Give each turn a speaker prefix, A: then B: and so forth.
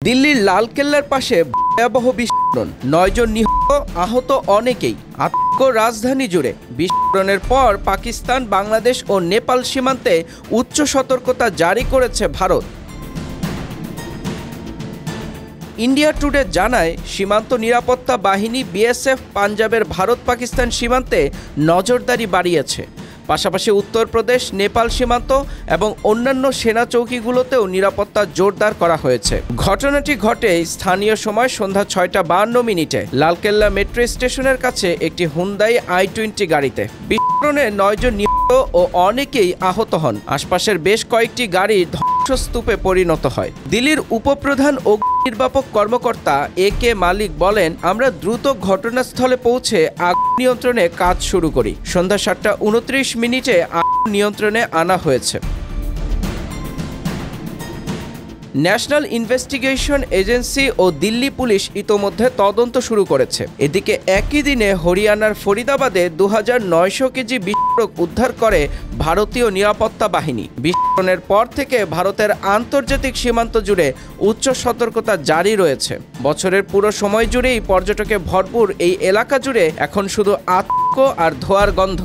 A: দিল্লির লালকেল্লার পাশে ভয়াবহ বিস্ফোরণ, 9 জন নিহত, আহত অনেকেই। আতঙ্ক রাজধানী জুড়ে। বিস্ফোরণের পর পাকিস্তান, বাংলাদেশ ও নেপাল সীমান্তে উচ্চ সতর্কতা জারি করেছে ভারত। ইন্ডিয়া টুডে জানায়, সীমান্ত নিরাপত্তা বাহিনী বিএসএফ পাঞ্জাবের ভারত পাকিস্তান সীমান্তে নজরদারি বাড়িয়েছে। পাশাপাশি উত্তরপ্রদেশ, নেপাল সীমান্ত এবং অন্যান্য সেনা চৌকিগুলোতেও নিরাপত্তা জোরদার করা হয়েছে। ঘটনাটি ঘটে স্থানীয় সময় সন্ধ্যা 6:52 লালকেল্লা মেট্রো স্টেশনের কাছে একটি হুন্দাই i20 গাড়িতে। বিস্ফোরণে 9 জন নিহত ও অনেকেই আহত হন। আশপাশের বেশ কয়েকটি গাড়ি ধ্বংসস্তূপে পরিণত হয়। দিল্লির উপপ্রধান নির্বাপক কর্মকর্তা এ.কে. মালিক বলেন, আমরা দ্রুত ঘটনাস্থলে পৌঁছে আগুন নিয়ন্ত্রণে কাজ শুরু করি। সন্ধ্যা 7:29 আগুন নিয়ন্ত্রণে আনা হয়েছে। ন্যাশনাল ইনভেস্টিগেশন এজেন্সি ও দিল্লি পুলিশ ইতোমধ্যে তদন্ত শুরু করেছে। এদিকে একই দিনে হরিয়ানার ফরিদাবাদে 2900 কেজি বিস্ফোরক উদ্ধার করে ভারতীয় নিরাপত্তা বাহিনী। বিস্ফোরণের পর থেকে ভারতের আন্তর্জাতিক সীমান্ত জুড়ে উচ্চ সতর্কতা জারি রয়েছে। বছরের পুরো সময় জুড়েই পর্যটকে ভরপুর এই এলাকা জুড়ে এখন শুধু আতঙ্ক আর ধোঁয়ার গন্ধ।